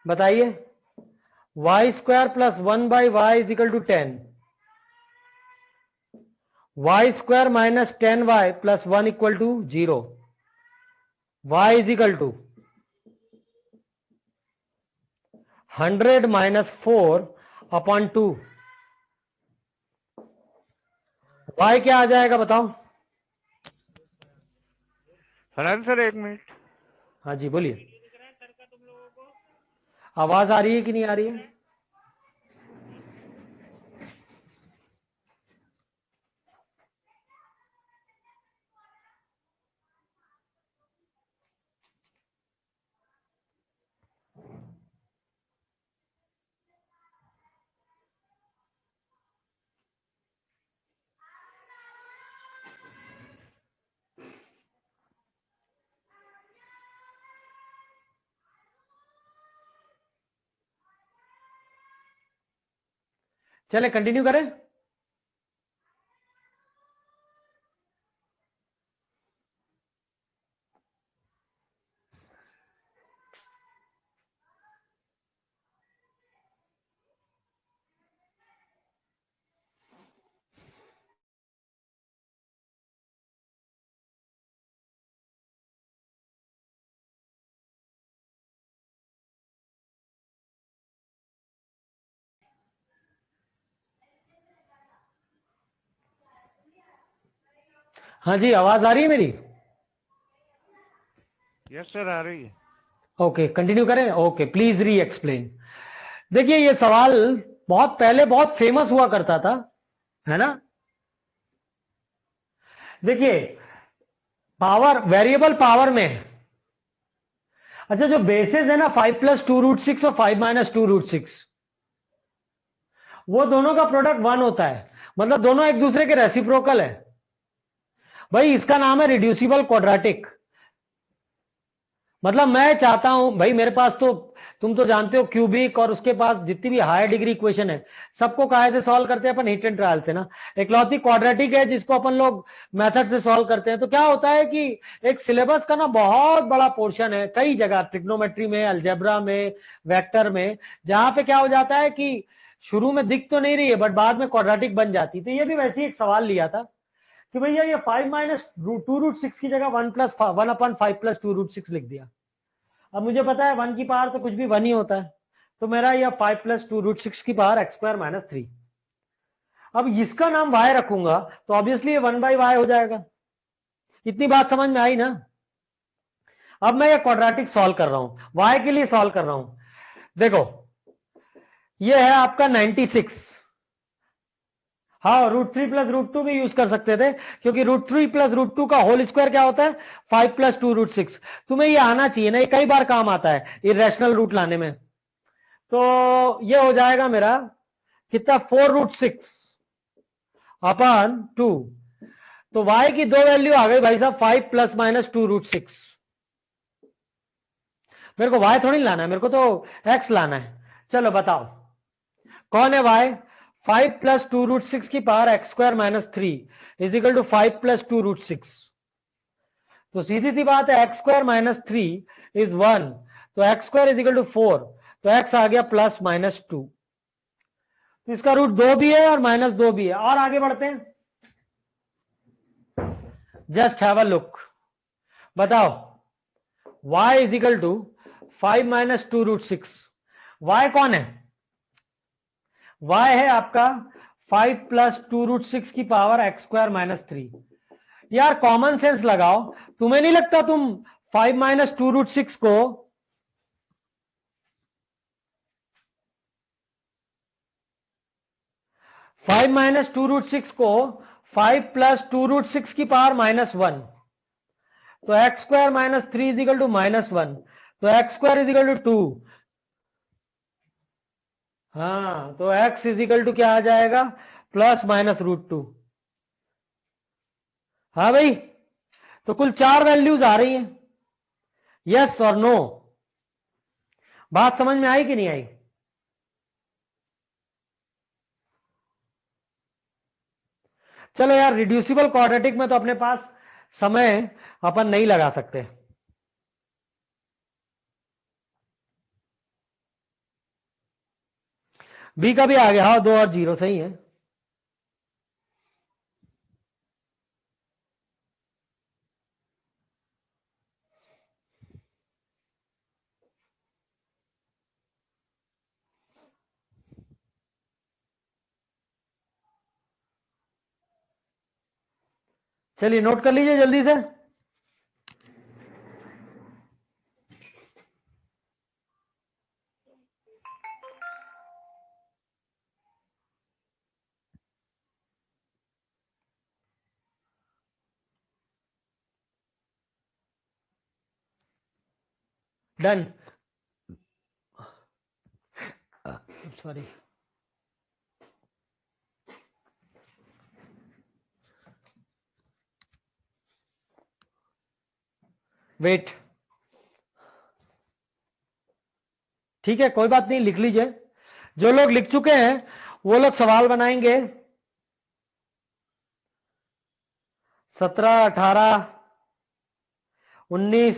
बताइए y² plus 1/y is equal to 10। y² minus 10y plus 1 equal to 0। y is equal to 100 minus 4/2। y क्या आ जाएगा बताओ। Farhan sir 1 minute. हाँ जी बोलिए। आवाज आ रही है कि नहीं आ रही है? चले कंटिन्यू करें। हाँ जी आवाज आ रही है मेरी? यस सर आ रही है। ओके कंटिन्यू करें। ओके प्लीज री एक्सप्लेन। देखिए ये सवाल बहुत पहले बहुत फेमस हुआ करता था, है ना। देखिए पावर, वेरिएबल पावर में अच्छा, जो बेसिस है ना 5 + 2√6 और 5 - 2√6, वो दोनों का प्रोडक्ट 1 होता है, मतलब दोनों एक दूसरे के रेसिप्रोकल है भाई। इसका नाम है रिड्यूसिबल क्वाड्रेटिक। मतलब मैं चाहता हूं भाई, मेरे पास तो तुम तो जानते हो क्यूबिक और उसके पास जितनी भी हायर डिग्री इक्वेशन है, सबको काहे से सॉल्व करते हैं अपन? हिट एंड ट्रायल से ना। इकलौती क्वाड्रेटिक है जिसको अपन लोग मेथड से सॉल्व करते हैं। तो क्या होता है कि एक सिलेबस का ना बहुत बड़ा पोर्शन है कई जगह, ट्रिग्नोमेट्री में, अलजेब्रा में, वेक्टर में, जहां पे क्या हो जाता है कि शुरू में दिख तो नहीं रही है बट बाद में क्वाड्रेटिक बन जाती। तो ये भी वैसे ही एक सवाल लिया था कि भैया ये 5 - 2√6 की जगह 1/5 + 2√6 लिख दिया। अब मुझे पता है 1 की पावर तो कुछ भी 1 ही होता है, तो मेरा यह 5 + 2√6 की पावर x² - 3। अब इसका नाम y रखूंगा तो ऑब्वियसली ये 1/y हो जाएगा। इतनी बात समझ में आई ना? अब मैं ये क्वाड्रेटिक सॉल्व कर रहा हूं, y के लिए सॉल्व कर रहा हूं। देखो ये है आपका 96। हाँ, √3 + √2 भी यूज कर सकते थे, क्योंकि √3 + √2 का होल स्क्वायर क्या होता है? 5 + 2√6। तुम्हें ये आना चाहिए ना, ये कई बार काम आता है इरेशनल रूट लाने में। तो ये हो जाएगा मेरा कितना? 4√6/2। तो y की दो वैल्यू आ गई भाई साहब, 5 ± 2√6। मेरे को y थोड़ी लाना है, मेरे को तो x लाना है। चलो बताओ कौन है y? 5 + 2√6 की पावर x² - 3 = 5 + 2√6। तो सीधी सी बात है, x² - 3 = 1, तो x² = 4, तो x आ गया +-2। तो इसका रूट 2 भी है और -2 भी है। और आगे बढ़ते हैं, जस्ट हैव अ लुक। बताओ y = 5 - 2√6। y कौन है? y है आपका 5 + 2√6 की पावर x² - 3। यार कॉमन सेंस लगाओ, तुम्हें नहीं लगता तुम 5 - 2√6 को 5 - 2√6 को 5 + 2√6 की पावर -1, तो x² - 3 = -1, तो x² = 2। हाँ, तो x क्या आ जाएगा? +-√2। हाँ भाई, तो कुल 4 वैल्यूज आ रही हैं। यस और नो? बात समझ में आई कि नहीं आई? चलो यार, रिड्यूसिबल क्वाड्रेटिक में तो अपने पास समय अपन नहीं लगा सकते। बी का भी आ गया। हाँ, 2 और 0 सही है। चलिए नोट कर लीजिए जल्दी से। डन। सॉरी। वेट। ठीक है, कोई बात नहीं, लिख लीजिए। जो लोग लिख चुके हैं वो लोग सवाल बनाएंगे। 17, 18, 19,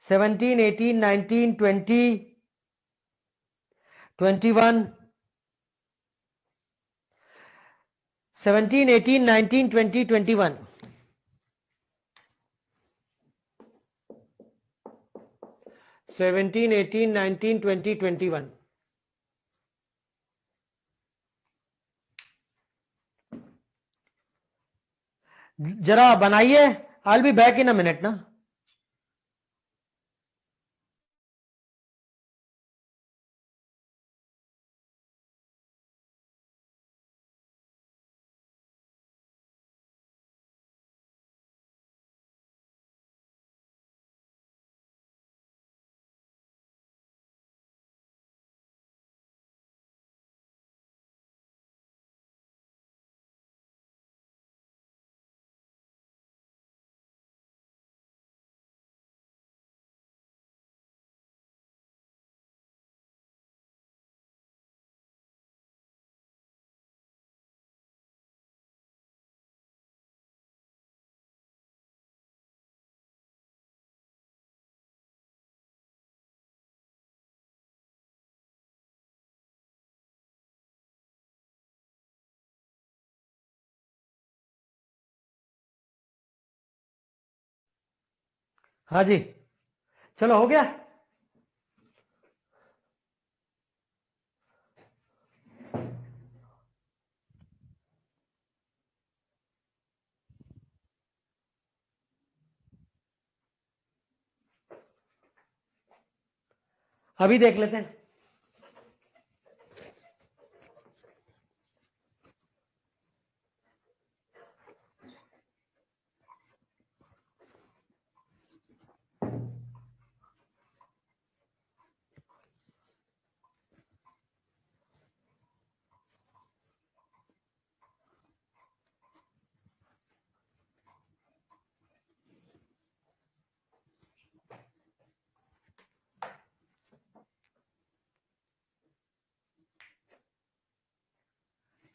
17, 18, 19, 20, 21, 17, 18, 19, 20, 21। 17, 18, 19, 20, 21। जरा बनाइए। I will be back in a minute ना। हाँ जी, चलो हो गया। अभी देख लेते हैं।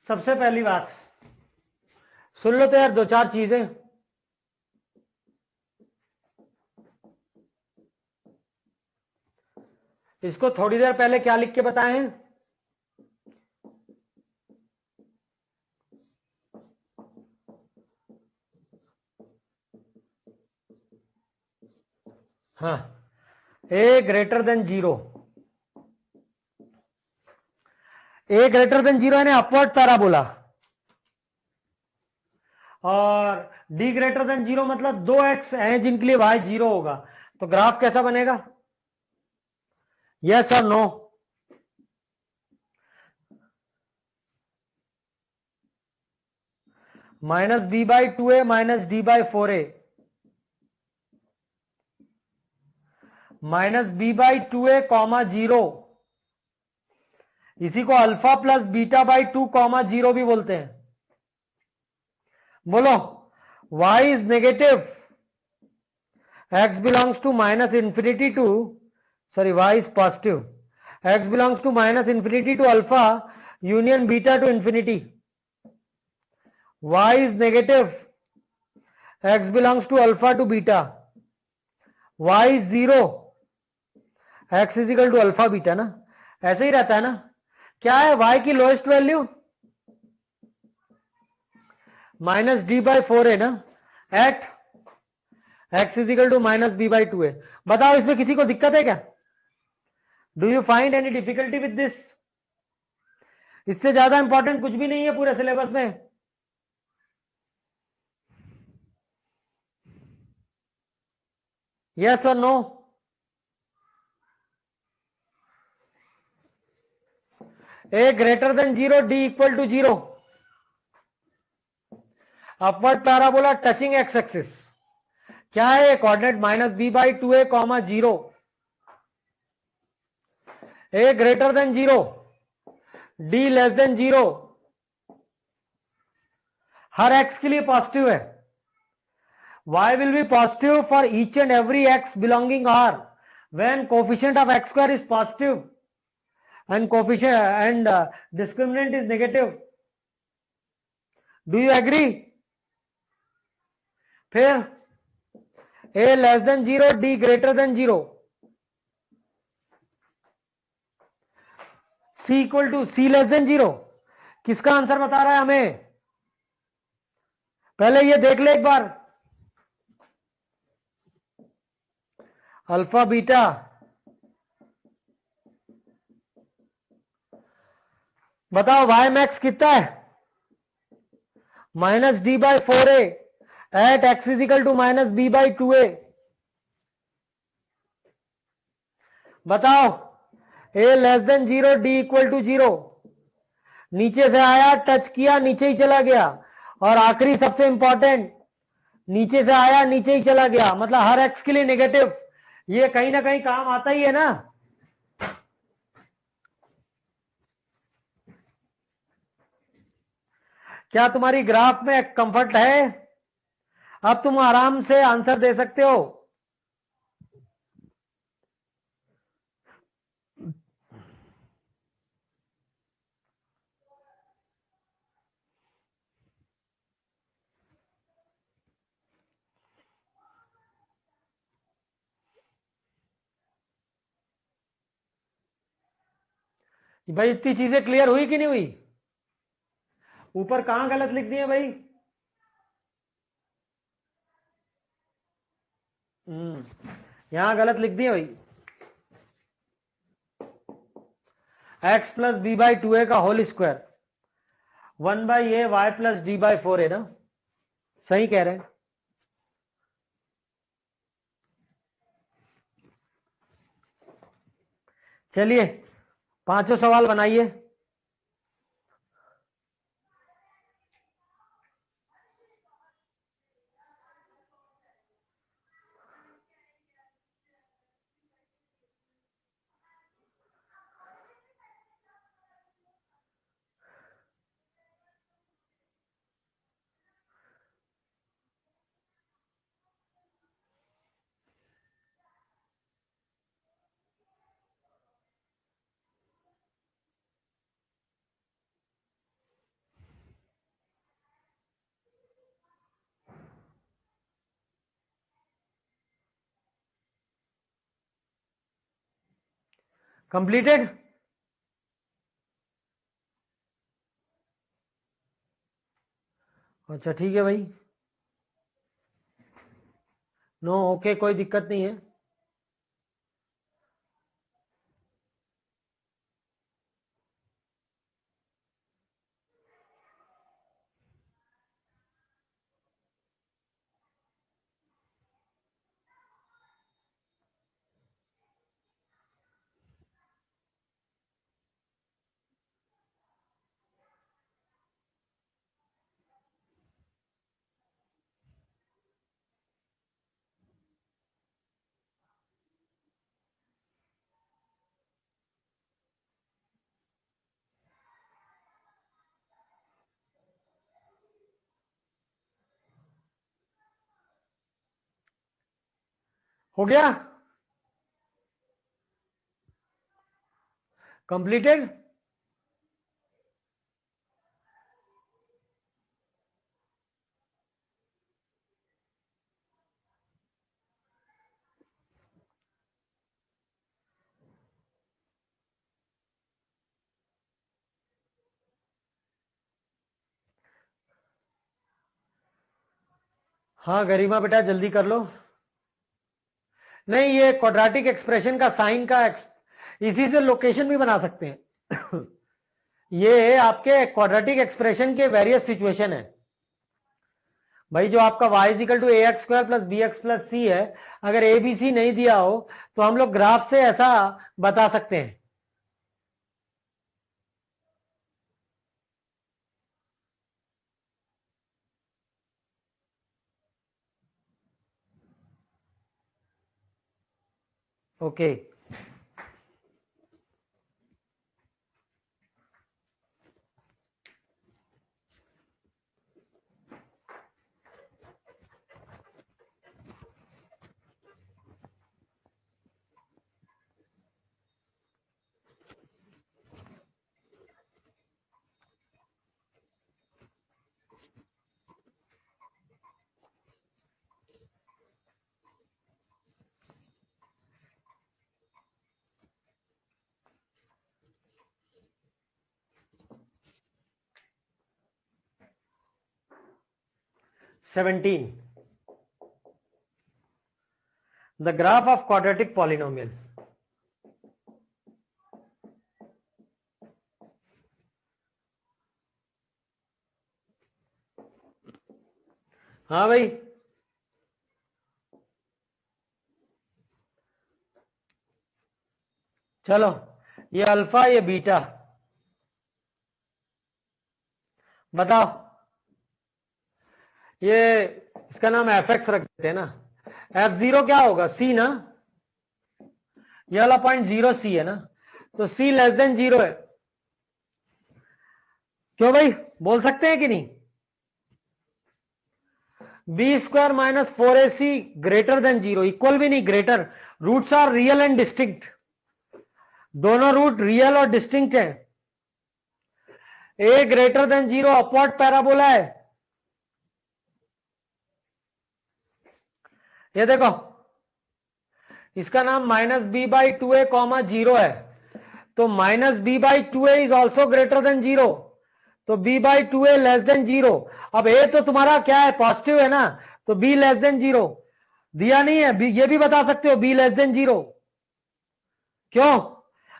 सबसे पहली बात सुन लो तो यार, दो चार चीजें। इसको थोड़ी देर पहले क्या लिख के बताए हैं? हाँ, ए greater than zero. A greater than zero यानी अपवर्ड पैराबोला, और डी ग्रेटर देन जीरो मतलब दो एक्स हैं जिनके लिए वाई जीरो होगा। तो ग्राफ कैसा बनेगा? यस और no? Minus B by two A minus D by four A, minus B by two A comma zero, इसी को alpha plus beta by two comma zero भी बोलते हैं। बोलो, y is negative, x belongs to minus infinity to, sorry y is positive, x belongs to minus infinity to alpha union beta to infinity, y is negative, x belongs to alpha to beta, y is zero, x is equal to alpha beta ना, ऐसे ही रहता है ना। क्या है y की lowest value? Minus D by four है ना, at x is equal to minus B by two है। बताओ इसमें किसी को दिक्कत है क्या? Do you find any difficulty with this? इससे ज्यादा इंपॉर्टेंट कुछ भी नहीं है पूरे सिलेबस में। यस और no? A greater than zero, D equal to zero, upward parabola touching X axis. क्या है? Coordinate minus B by two A comma zero, A greater than zero, D less than zero, हर X के लिए positive है। y will be positive for each and every x belonging R when coefficient of x square is positive and coefficient and discriminant is negative. Do you agree? फिर a less than zero, d greater than zero, c equal to c less than zero. किसका answer बता रहा है हमें? पहले ये देख ले एक बार, अल्फा बीटा बताओ y मैक्स कितना है? Minus D by four A at X is equal to minus B by two A. बताओ, A less than zero, D equal to zero, नीचे से आया, टच किया, नीचे ही चला गया, और आखिरी सबसे इंपॉर्टेंट, नीचे से आया, नीचे ही चला गया, मतलब हर एक्स के लिए नेगेटिव। ये कहीं ना कहीं काम आता ही है ना। क्या तुम्हारी ग्राफ में कंफर्ट है? अब तुम आराम से आंसर दे सकते हो। भाई इतनी चीजें क्लियर हुई कि नहीं हुई? ऊपर कहां गलत लिख दिए भाई? यहां गलत लिख दिए भाई, X plus B by two A का whole square 1/a y plus D by 4 है ना, सही कह रहे हैं। चलिए पांचों सवाल बनाइए। कंप्लीटेड। अच्छा ठीक है भाई, नो ओके, कोई दिक्कत नहीं है। हो गया कंप्लीटेड। हाँ गरिमा बेटा जल्दी कर लो। नहीं, ये क्वाड्रेटिक एक्सप्रेशन का साइन का इसी से लोकेशन भी बना सकते हैं। ये आपके क्वाड्रेटिक एक्सप्रेशन के वेरियस सिचुएशन है भाई। जो आपका y equal to A X square plus B X plus C है, अगर ए बी सी नहीं दिया हो तो हम लोग ग्राफ से ऐसा बता सकते हैं। Okay seventeen, the graph of quadratic polynomial. हाँ भाई, चलो ये अल्फा ये बीटा बताओ। ये इसका नाम एफ एक्स रख देते हैं ना। एफ जीरो क्या होगा, सी ना, ये वाला पॉइंट जीरो सी है ना, तो सी लेस देन जीरो है। क्यों भाई, बोल सकते हैं कि नहीं? B square minus four A C greater than zero, equal भी नहीं, greater. Roots are real and distinct, दोनों रूट रियल और डिस्टिंक्ट है। A greater than zero upward parabola है। ये देखो, इसका नाम minus B by two A comma zero है, तो minus B by two A is also greater than zero, तो B by two A less than zero. अब ए तो तुम्हारा क्या है, पॉजिटिव है ना, तो बी लेस देन जीरो। दिया नहीं है, ये भी बता सकते हो बी लेस देन 0। क्यों?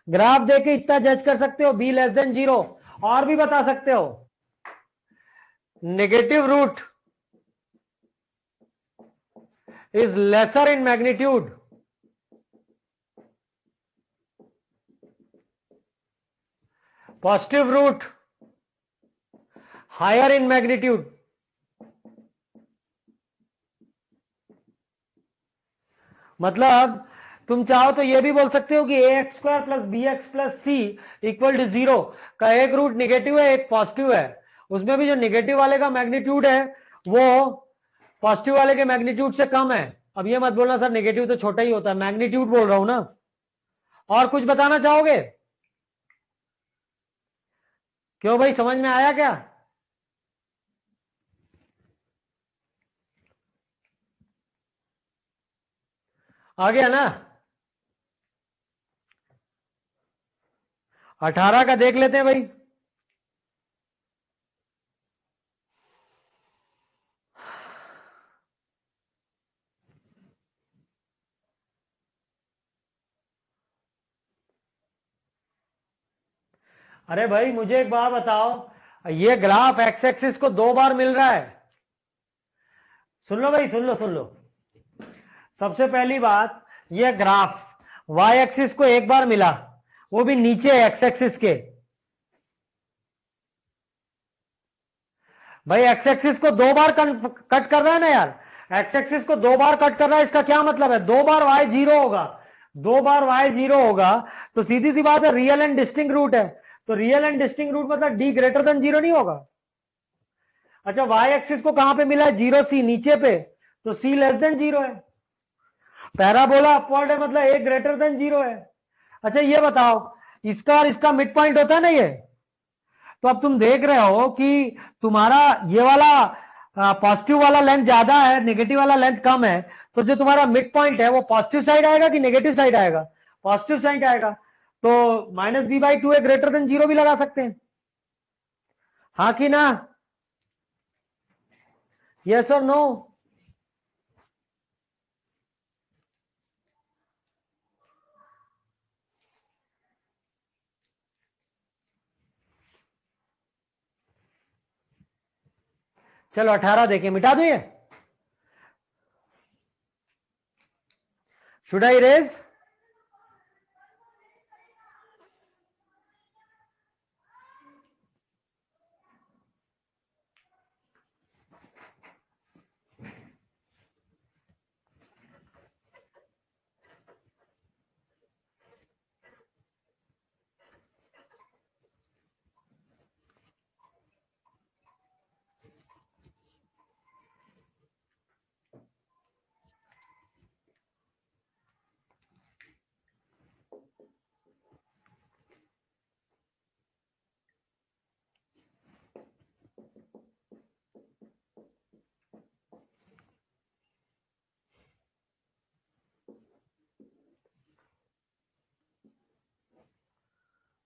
ग्राफ देके इतना जज कर सकते हो बी लेस देन 0। और भी बता सकते हो, negative root is lesser in magnitude, positive root higher in magnitude। मतलब तुम चाहो तो ये भी बोल सकते हो कि ax square plus B X plus C equal to 0 का एक रूट निगेटिव है एक पॉजिटिव है, उसमें भी जो निगेटिव वाले का मैग्नीट्यूड है वो पॉजिटिव वाले के मैग्नीट्यूड से कम है। अब ये मत बोलना सर नेगेटिव तो छोटा ही होता है, मैग्नीट्यूड बोल रहा हूं ना। और कुछ बताना चाहोगे? क्यों भाई, समझ में आया क्या? आ गया ना? 18 का देख लेते हैं भाई। अरे भाई मुझे एक बात बताओ, ये ग्राफ एक्स एक्सिस को 2 बार मिल रहा है। सुन लो भाई, सुन लो सुन लो। सबसे पहली बात, ये ग्राफ वाई एक्सिस को एक बार मिला, वो भी नीचे एक्स एक्सिस के। भाई एक्स एक्सिस को 2 बार कट कर रहा है ना यार, एक्स एक्सिस को 2 बार कट कर रहा है, इसका क्या मतलब है? 2 बार वाई 0 होगा, 2 बार वाई 0 होगा, तो सीधी सी बात है रियल एंड डिस्टिंक्ट रूट है, तो रियल एंड डिस्टिंक्ट रूट मतलब डी ग्रेटर देन 0 नहीं होगा? अच्छा, वाई एक्सिस को कहां पे मिला है? 0 सी नीचे पे, तो सी लेस देन 0 है। पैराबोला अपवर्ड है मतलब ए ग्रेटर देन 0 है। अच्छा ये बताओ, इसका और इसका मिड पॉइंट होता है ना ये, तो अब तुम देख रहे हो कि तुम्हारा ये वाला पॉजिटिव वाला लेंथ ज्यादा है, नेगेटिव वाला लेंथ कम है, तो जो तुम्हारा मिड पॉइंट है वो पॉजिटिव साइड आएगा कि नेगेटिव साइड आएगा? पॉजिटिव साइड आएगा। तो minus B by two A greater than 0 भी लगा सकते हैं, हाँ कि ना? यस और नो? चलो 18 देखें, मिटा दो ये, शुड आई रेज?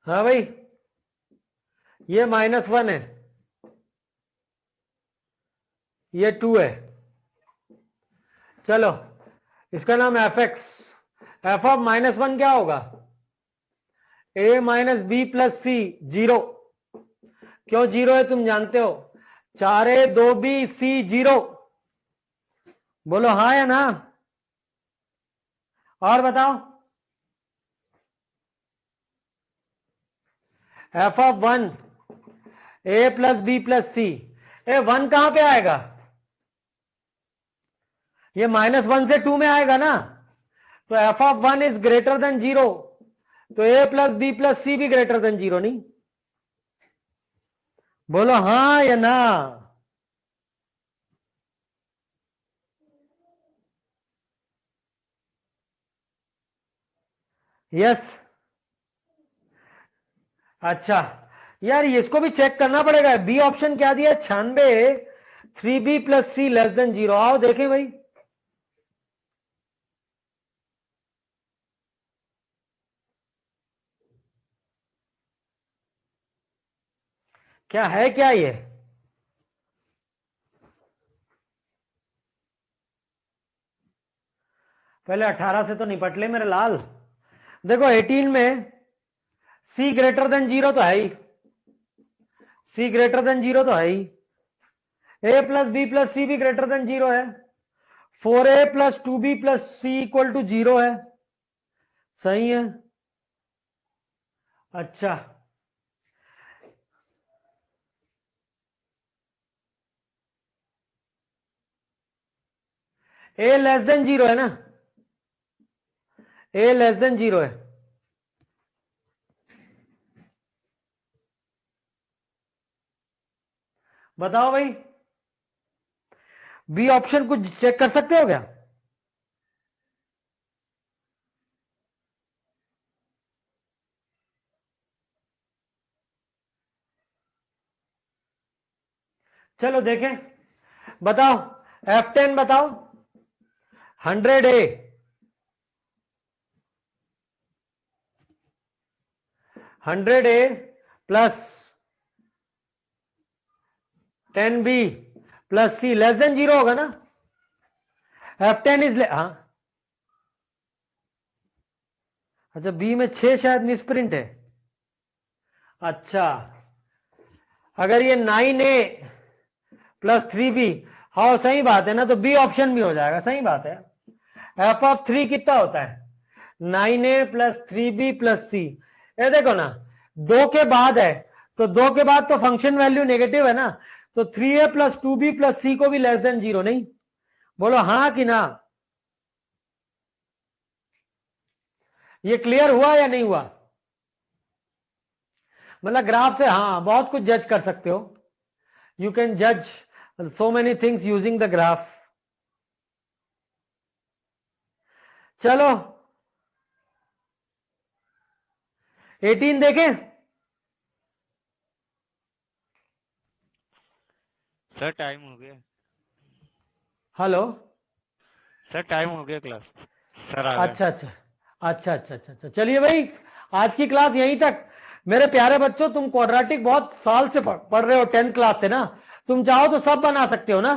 हाँ भाई, ये -1 है, ये 2 है। चलो इसका नाम एफ एक्स, एफ ऑफ -1 क्या होगा? ए माइनस बी प्लस सी 0। क्यों 0 है तुम जानते हो? 4a 2b c 0। बोलो हाँ या ना? और बताओ, F of 1 A plus B plus C, A 1 कहां पे आएगा? ये -1 से 2 में आएगा ना, तो F of 1 is greater than 0, तो ए प्लस बी प्लस सी भी ग्रेटर देन 0 नहीं? बोलो हाँ या ना? यस। अच्छा यार, इसको भी चेक करना पड़ेगा, बी ऑप्शन क्या दिया? 96 3b plus C less than 0। आओ देखें भाई, क्या है क्या ये? पहले 18 से तो निपट ले मेरे लाल। देखो 18 में सी ग्रेटर देन 0 तो है ही, सी ग्रेटर देन 0 तो है ही, A plus B plus C भी ग्रेटर देन 0 है, 4a plus 2b plus C equal to 0 है। सही है। अच्छा, ए लेस देन 0 है ना, ए लेस देन 0 है। बताओ भाई, बी ऑप्शन कुछ चेक कर सकते हो क्या? चलो देखें, बताओ F10 बताओ। 100A 100A plus 10B plus C less than 0 होगा ना। F10 इज हाँ, अच्छा बी में 6 शायद मिसप्रिंट है। अच्छा, अगर ये 9A प्लस 3B, हाँ सही बात है ना, तो बी ऑप्शन भी हो जाएगा। सही बात है। एफ ऑफ 3 कितना होता है? 9A प्लस 3B प्लस सी। ये देखो ना, 2 के बाद है, तो 2 के बाद तो फंक्शन वैल्यू नेगेटिव है ना, तो 3A प्लस 2B प्लस सी को भी लेस देन 0 नहीं। बोलो हाँ कि ना। ये क्लियर हुआ या नहीं हुआ? मतलब ग्राफ से हाँ बहुत कुछ जज कर सकते हो। यू कैन जज so many things using the graph. चलो 18 देखें। सर टाइम हो गया, हेलो, सर टाइम हो गया, क्लास सर आ गए। अच्छा अच्छा अच्छा अच्छा अच्छा अच्छा, चलिए भाई आज की क्लास यहीं तक। मेरे प्यारे बच्चों, तुम क्वाड्रेटिक बहुत साल से पढ़ रहे हो, 10th क्लास से ना, तुम चाहो तो सब बना सकते हो ना।